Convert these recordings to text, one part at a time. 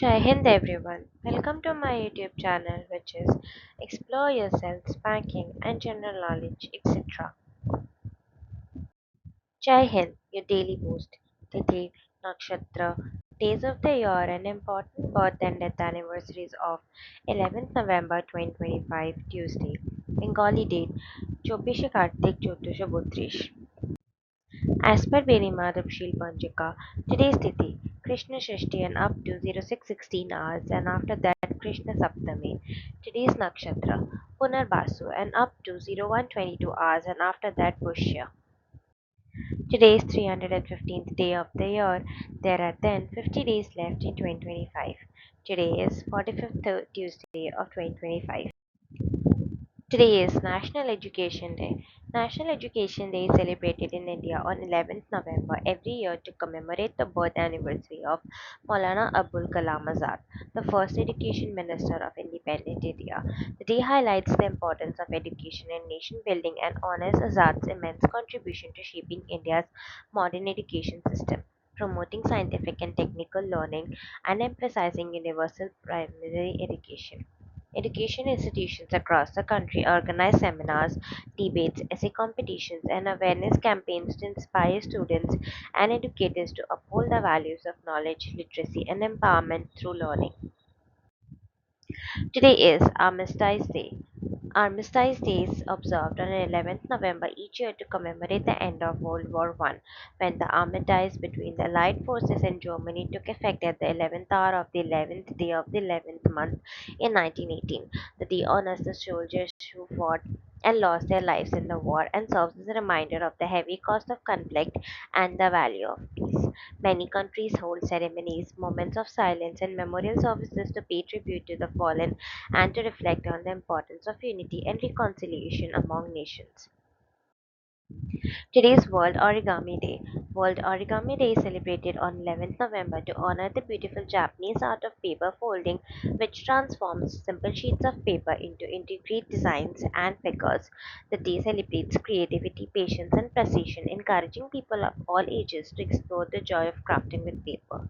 Jai Hind everyone. Welcome to my YouTube channel which is Explore Yourself, Spanking and General Knowledge, etc. Jai Hind, your daily boost. Tithi, Nakshatra, days of the year and important birth and death anniversaries of 11th November 2025 Tuesday. Bengali date 24 Kartik 1432 As per Benimadapshil Panchika, today's Tithi, Krishna Shashti and up to 0616 hours and after that Krishna Saptami. Today's Nakshatra, Punarbasu and up to 0122 hours and after that Pushya. Today's 315th day of the year. There are then 50 days left in 2025. Today is 45th Tuesday of 2025. Today is National Education Day. National Education Day is celebrated in India on 11th November every year to commemorate the birth anniversary of Maulana Abul Kalam Azad, the first education minister of independent India. The day highlights the importance of education in nation building and honors Azad's immense contribution to shaping India's modern education system, promoting scientific and technical learning, and emphasizing universal primary education. Education institutions across the country organize seminars, debates, essay competitions, and awareness campaigns to inspire students and educators to uphold the values of knowledge, literacy, and empowerment through learning. Today is Armistice Day. Armistice Day is observed on 11th November each year to commemorate the end of World War I, when the armistice between the Allied forces and Germany took effect at the 11th hour of the 11th day of the 11th month in 1918. The day honors the soldiers who fought and lost their lives in the war and serves as a reminder of the heavy cost of conflict and the value of peace. Many countries hold ceremonies, moments of silence, and memorial services to pay tribute to the fallen and to reflect on the importance of unity and reconciliation among nations. Today is World Origami Day. World Origami Day is celebrated on 11th November to honor the beautiful Japanese art of paper folding, which transforms simple sheets of paper into intricate designs and figures. The day celebrates creativity, patience, and precision, encouraging people of all ages to explore the joy of crafting with paper.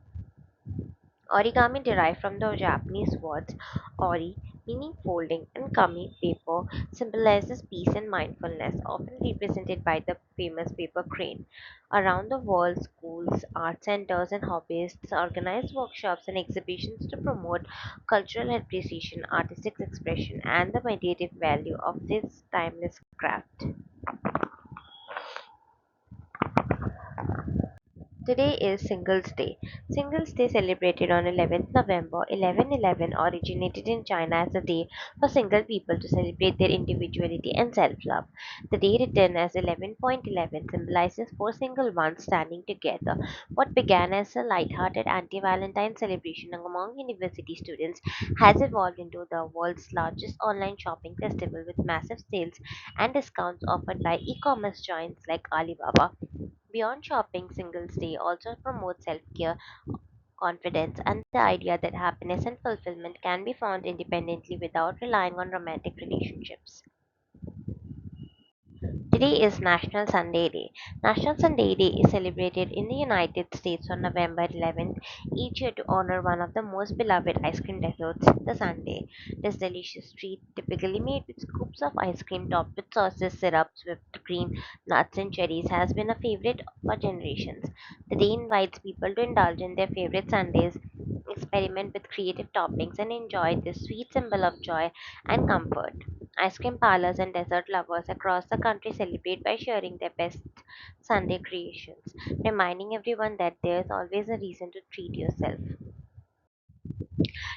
Origami derived from the Japanese words ori, meaning folding, and kami, paper, symbolizes peace and mindfulness, often represented by the famous paper crane. Around the world, schools, art centers, and hobbyists organize workshops and exhibitions to promote cultural appreciation, artistic expression, and the meditative value of this timeless craft. Today is Singles Day. Singles Day celebrated on 11th November 1111 originated in China as a day for single people to celebrate their individuality and self-love. The day written as 11.11 symbolizes four single ones standing together. What began as a light-hearted anti-Valentine celebration among university students has evolved into the world's largest online shopping festival with massive sales and discounts offered by e-commerce giants like Alibaba. Beyond shopping, Singles Day also promotes self care, confidence, and the idea that happiness and fulfillment can be found independently without relying on romantic relationships. Today is National Sunday Day. National Sunday Day is celebrated in the United States on November 11th each year to honor one of the most beloved ice cream desserts, the sundae. This delicious treat, typically made with scoops of ice cream topped with sauces, syrups, whipped cream, nuts, and cherries, has been a favorite for generations. The day invites people to indulge in their favorite sundaes, experiment with creative toppings, and enjoy this sweet symbol of joy and comfort. Ice cream parlors and dessert lovers across the country celebrate by sharing their best Sunday creations, reminding everyone that there's always a reason to treat yourself.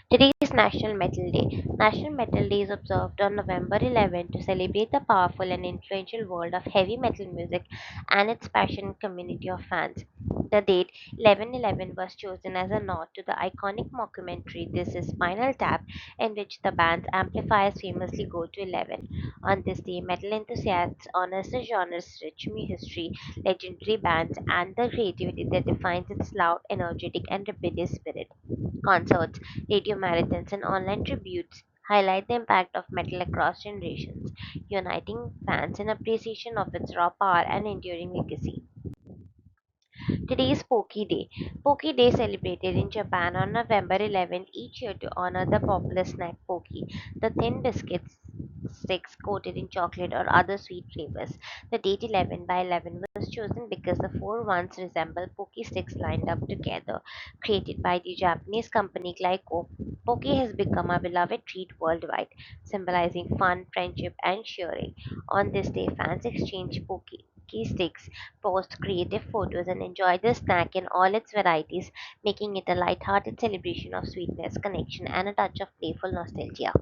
Today is National Metal Day. National Metal Day is observed on November 11 to celebrate the powerful and influential world of heavy metal music and its passionate community of fans. The date 11/11 was chosen as a nod to the iconic mockumentary This Is Spinal Tap, in which the band's amplifiers famously go to 11. On this day, metal enthusiasts honors the genre's rich history, legendary bands, and the creativity that defines its loud, energetic, and rebellious spirit. Concerts, radio marathons, and online tributes highlight the impact of metal across generations, uniting fans in appreciation of its raw power and enduring legacy. Today is Poki Day. Poki Day celebrated in Japan on November 11th each year to honor the popular snack Poki, the thin biscuit sticks coated in chocolate or other sweet flavors. The date 11 by 11 was chosen because the four ones resemble Poki sticks lined up together. Created by the Japanese company Glyco, Poki has become a beloved treat worldwide, symbolizing fun, friendship, and sharing. On this day, fans exchange Poki sticks, post creative photos, and enjoy the snack in all its varieties, making it a light-hearted celebration of sweetness, connection, and a touch of playful nostalgia.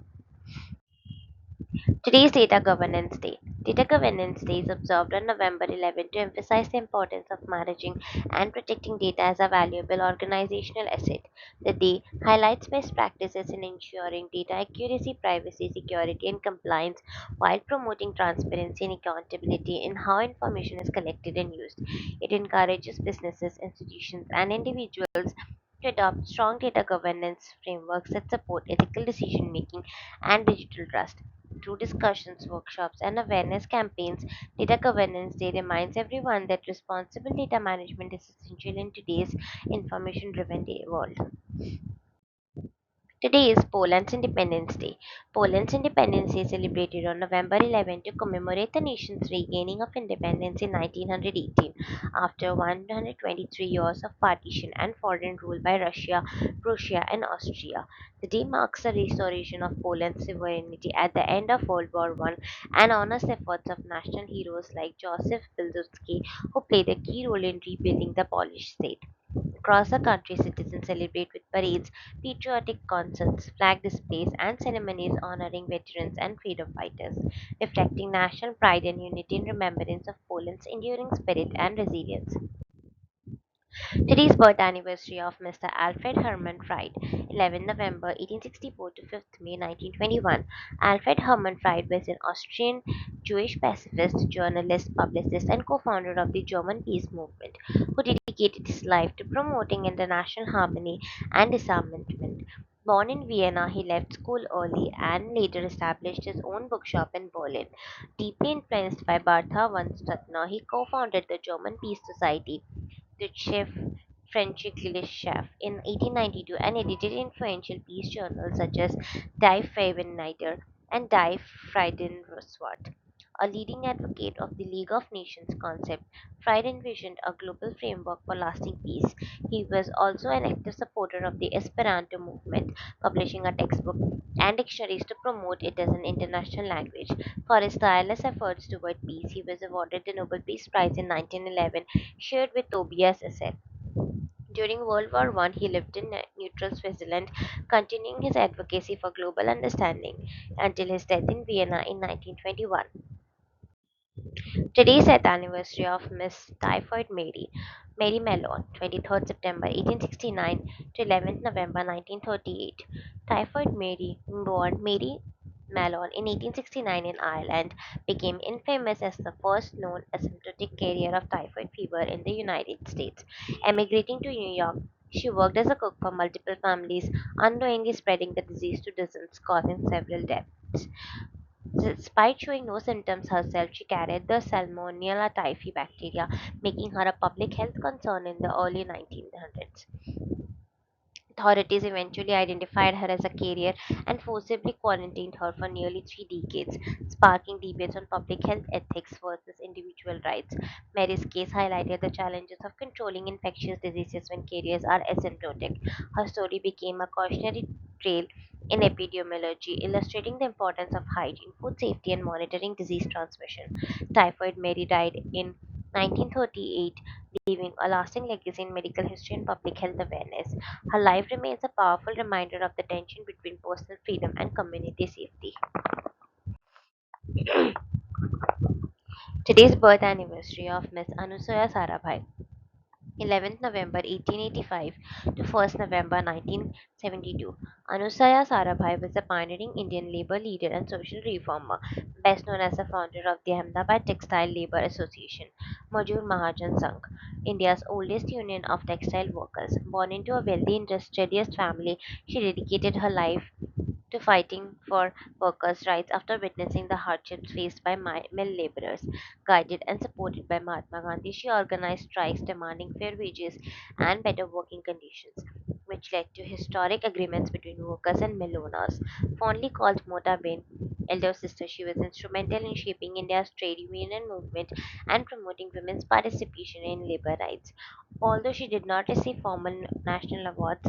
Today is Data Governance Day. Data Governance Day is observed on November 11 to emphasize the importance of managing and protecting data as a valuable organizational asset. The day highlights best practices in ensuring data accuracy, privacy, security, and compliance while promoting transparency and accountability in how information is collected and used. It encourages businesses, institutions, and individuals to adopt strong data governance frameworks that support ethical decision making and digital trust. Through discussions, workshops, and awareness campaigns, Data Governance Day reminds everyone that responsible data management is essential in today's information driven world. Today is Poland's Independence Day. Poland's Independence Day is celebrated on November 11 to commemorate the nation's regaining of independence in 1918 after 123 years of partition and foreign rule by Russia, Prussia, and Austria. The day marks the restoration of Poland's sovereignty at the end of World War I and honors the efforts of national heroes like Joseph Pilsudski, who played a key role in rebuilding the Polish state. Across the country, citizens celebrate with parades, patriotic concerts, flag displays, and ceremonies honoring veterans and freedom fighters, reflecting national pride and unity in remembrance of Poland's enduring spirit and resilience. Today's birth anniversary of Mr. Alfred Hermann Fried, 11 November 1864 to 5th May 1921. Alfred Hermann Fried was an Austrian Jewish pacifist, journalist, publicist, and co-founder of the German peace movement, who dedicated his life to promoting international harmony and disarmament. Born in Vienna, he left school early and later established his own bookshop in Berlin. Deeply influenced by Bertha von Suttner, he co-founded the German Peace Society, the chief French Chef in 1892 and edited influential peace journals such as Die Freudenreiter and Die Friedenroswart. A leading advocate of the League of Nations concept, Fried envisioned a global framework for lasting peace. He was also an active supporter of the Esperanto movement, publishing a textbook and dictionaries to promote it as an international language. For his tireless efforts toward peace, he was awarded the Nobel Peace Prize in 1911, shared with Tobias Esser. During World War I, he lived in neutral Switzerland, continuing his advocacy for global understanding until his death in Vienna in 1921. Today is the anniversary of Miss Typhoid Mary, Mary Mellon, 23rd September 1869 to 11th November 1938. Typhoid Mary, born Mary Mellon in 1869 in Ireland, became infamous as the first known asymptomatic carrier of typhoid fever in the United States. Emigrating to New York, she worked as a cook for multiple families, unknowingly spreading the disease to dozens, causing several deaths. Despite showing no symptoms herself, she carried the Salmonella typhi bacteria, making her a public health concern in the early 1900s. Authorities eventually identified her as a carrier and forcibly quarantined her for nearly 3 decades, sparking debates on public health ethics versus individual rights. Mary's case highlighted the challenges of controlling infectious diseases when carriers are asymptomatic. Her story became a cautionary tale in epidemiology, illustrating the importance of hygiene, food safety, and monitoring disease transmission. Typhoid Mary died in 1938, leaving a lasting legacy in medical history and public health awareness. Her life remains a powerful reminder of the tension between personal freedom and community safety. Today's birth anniversary of Miss Anusuya Sarabhai, 11th November 1885 to 1st November 1972. Anusaya Sarabhai was a pioneering Indian labor leader and social reformer, best known as the founder of the Ahmedabad Textile Labor Association, Majur Mahajan Sangh, India's oldest union of textile workers. Born into a wealthy industrialist family, she dedicated her life to fighting for workers' rights after witnessing the hardships faced by mill laborers. Guided and supported by Mahatma Gandhi, she organized strikes demanding fair wages and better working conditions, which led to historic agreements between workers and mill owners. Fondly called Mota Bain, elder sister, she was instrumental in shaping India's trade union movement and promoting women's participation in labor rights. Although she did not receive formal national awards,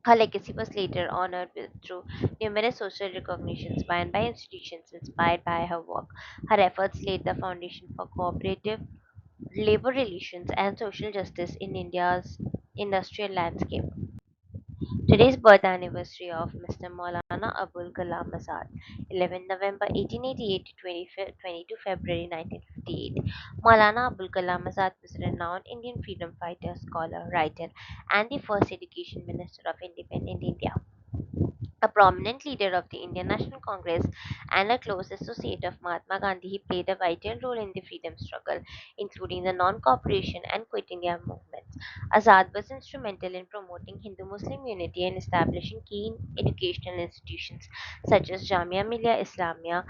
her legacy was later honored through numerous social recognitions by and by institutions inspired by her work. Her efforts laid the foundation for cooperative labor relations and social justice in India's industrial landscape. Today's birth anniversary of Mr. Maulana Abul Kalam Azad, 11 November 1888 to 22 February 1958. Maulana Abul Kalam Azad was a renowned Indian freedom fighter, scholar, writer, and the first education minister of independent India. A prominent leader of the Indian National Congress and a close associate of Mahatma Gandhi, he played a vital role in the freedom struggle, including the non cooperation and Quit India movements. Azad was instrumental in promoting Hindu Muslim unity and establishing key educational institutions such as Jamia Millia Islamia,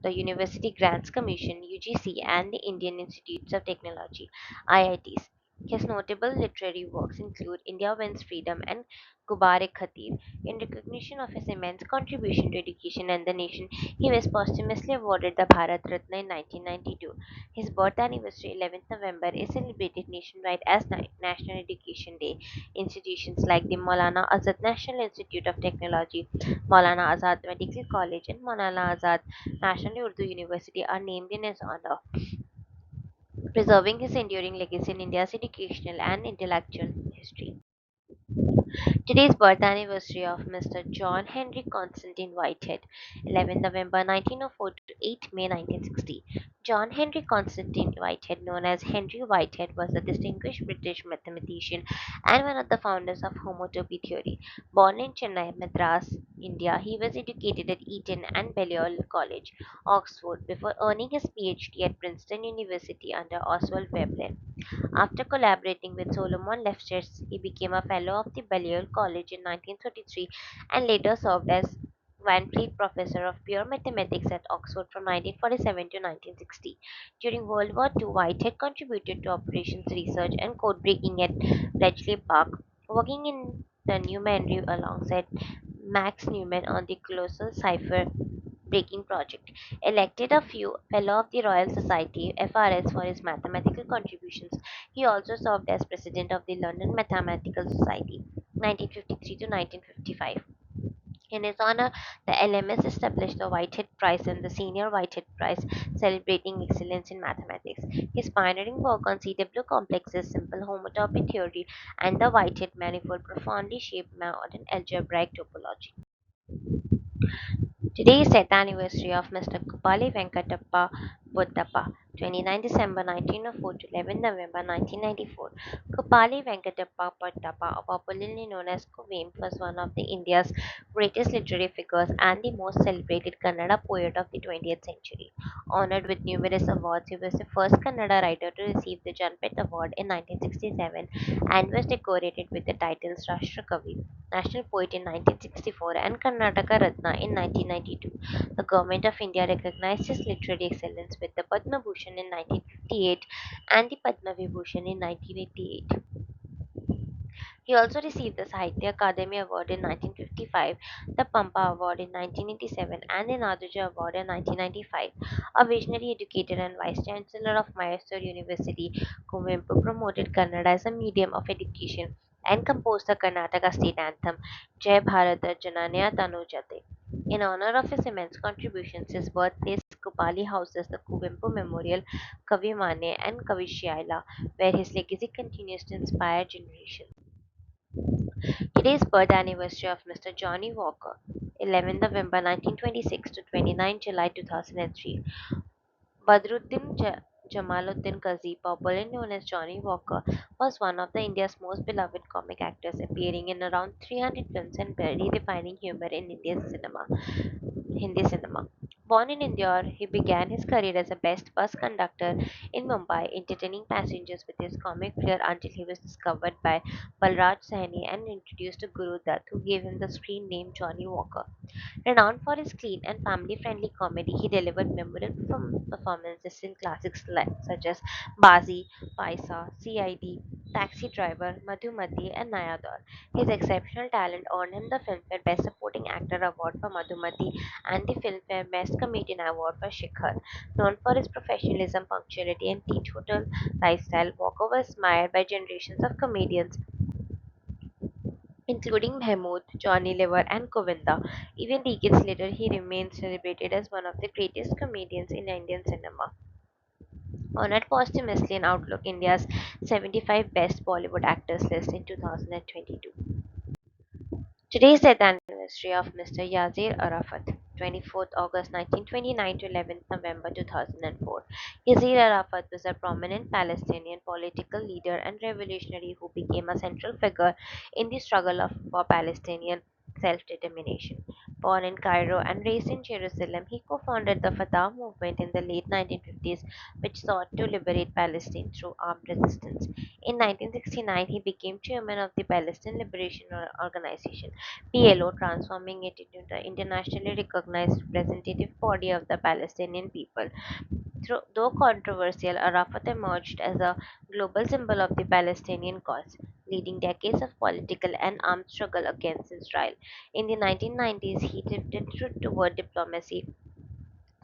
the University Grants Commission (UGC), and the Indian Institutes of Technology (IITs). His notable literary works include India Wins Freedom and Gubare Khatir. In recognition of his immense contribution to education and the nation, he was posthumously awarded the Bharat Ratna in 1992. His birth anniversary, 11th November, is celebrated nationwide as National Education Day. Institutions like the Maulana Azad National Institute of Technology, Maulana Azad Medical College, and Maulana Azad National Urdu University are named in his honor, preserving his enduring legacy in India's educational and intellectual history. Today's birth anniversary of Mr. John Henry Constantine Whitehead, 11 November 1904 to 8 May 1960. John Henry Constantine Whitehead, known as Henry Whitehead, was a distinguished British mathematician and one of the founders of homotopy theory. Born in Chennai, Madras, India, he was educated at Eton and Balliol College, Oxford, before earning his PhD at Princeton University under Oswald Veblen. After collaborating with Solomon Lefschetz, he became a fellow of the Balliol College in 1933 and later served as Van Fleet Professor of Pure Mathematics at Oxford from 1947 to 1960. During World War II, Whitehead contributed to operations research and code breaking at Bletchley Park, working in the numeracy alongside Max Newman on the colossal cipher breaking project. Elected a few Fellow of the Royal Society (FRS) for his mathematical contributions, he also served as president of the London Mathematical Society (1953 to 1955). In his honor, the LMS established the Whitehead Prize and the Senior Whitehead Prize, celebrating excellence in mathematics. His pioneering work on CW complexes, simple homotopy theory, and the Whitehead manifold profoundly shaped modern algebraic topology. Today is the anniversary of Mr. Kupali Venkatappa Buddappa, 29 December 1904 to 11 November 1994. Kupali Venkatappa Buddappa, popularly known as Kuvempu, was one of the India's greatest literary figures and the most celebrated Kannada poet of the 20th century. Honored with numerous awards, he was the first Kannada writer to receive the Janpet Award in 1967 and was decorated with the titles Rashtra Kavi, National Poet in 1964, and Karnataka Ratna in 1992. The Government of India recognized his literary excellence with the Padma Bhushan in 1958 and the Padma Vibhushan in 1988. He also received the Sahitya Akademi Award in 1955, the Pampa Award in 1987, and the Naduja Award in 1995. A visionary educator and Vice Chancellor of Mysore University, Kuvempu promoted Kannada as a medium of education and composed the Karnataka state anthem, Jai Bharata Jananya Tanujate. In honor of his immense contributions, his birthplace Kupali houses the Kuvempu Memorial, Kavimane, and Kavishaila, where his legacy continues to inspire generations. Today's birth anniversary of Mr. Johnny Walker, 11 November 1926 to 29 July 2003. Badruddin Jamaluddin Kazi, popularly known as Johnny Walker, was one of the India's most beloved comic actors, appearing in around 300 films and redefining humor in Hindi cinema. Born in Indore, he began his career as a best bus conductor in Mumbai, entertaining passengers with his comic flair until he was discovered by Balraj Sahni and introduced to Guru Dutt, who gave him the screen name Johnny Walker. Renowned for his clean and family-friendly comedy, he delivered memorable performances in classics such as Bazi, Paisa, CID, Taxi Driver, Madhumati, and Nayador. His exceptional talent earned him the Filmfare Best Supporting Actor Award for Madhumati and the Filmfare Best Comedian Award for Shikhar. Known for his professionalism, punctuality, and teetotal lifestyle, Walker was admired by generations of comedians including Mahmood, Johnny Lever, and Govinda. Even decades later, he remains celebrated as one of the greatest comedians in Indian cinema. Honored posthumously in Outlook India's 75 Best Bollywood Actors list in 2022. Today is the anniversary of Mr. Yasser Arafat, 24th August 1929 to 11th November 2004. Yasser Arafat was a prominent Palestinian political leader and revolutionary who became a central figure in the struggle for Palestinian self-determination. Born in Cairo and raised in Jerusalem, he co-founded the Fatah movement in the late 1950s, which sought to liberate Palestine through armed resistance. In 1969, he became chairman of the Palestine Liberation Organization (PLO), transforming it into the internationally recognized representative body of the Palestinian people. Though controversial, Arafat emerged as a global symbol of the Palestinian cause, leading decades of political and armed struggle against Israel. In the 1990s, he drifted toward diplomacy,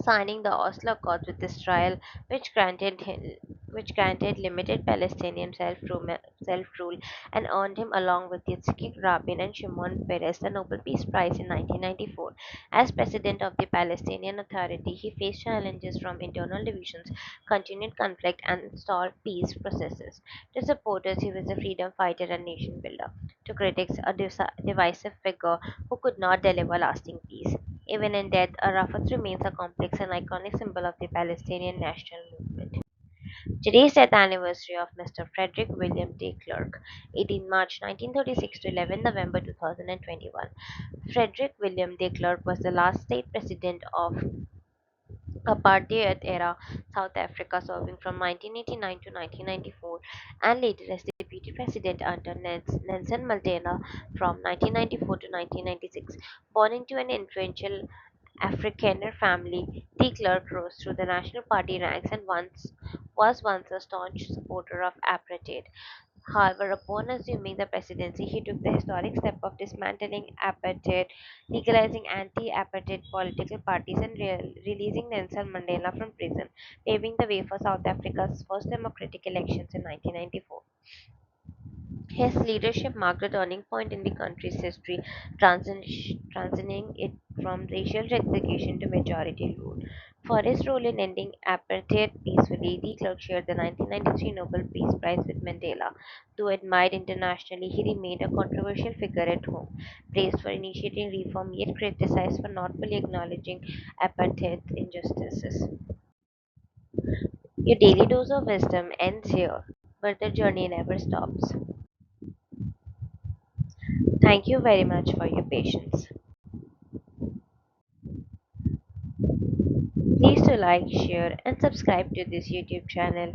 signing the Oslo Accords with Israel, which granted limited Palestinian self-rule and earned him, along with Yitzhak Rabin and Shimon Peres, the Nobel Peace Prize in 1994. As president of the Palestinian Authority, he faced challenges from internal divisions, continued conflict, and stalled peace processes. To supporters, he was a freedom fighter and nation builder. To critics, a divisive figure who could not deliver lasting peace. Even in death, Arafat remains a complex and iconic symbol of the Palestinian national movement. Today is the death anniversary of Mr. Frederick William de Klerk, 18 March 1936 to 11 November 2021. Frederick William de Klerk was the last state president of apartheid-era South Africa, serving from 1989 to 1994, and later as deputy president under Nelson Mandela from 1994 to 1996. Born into an influential Afrikaner family, de Klerk rose through the National Party ranks and was once a staunch supporter of apartheid. However, upon assuming the presidency, he took the historic step of dismantling apartheid, legalizing anti-apartheid political parties, and releasing Nelson Mandela from prison, paving the way for South Africa's first democratic elections in 1994. His leadership marked a turning point in the country's history, transitioning it from racial segregation to majority rule. For his role in ending apartheid peacefully, de Klerk shared the 1993 Nobel Peace Prize with Mandela. Though admired internationally, he remained a controversial figure at home, praised for initiating reform yet criticized for not fully acknowledging apartheid injustices. Your daily dose of wisdom ends here, but the journey never stops. Thank you very much for your patience. Please to like, share, and subscribe to this YouTube channel.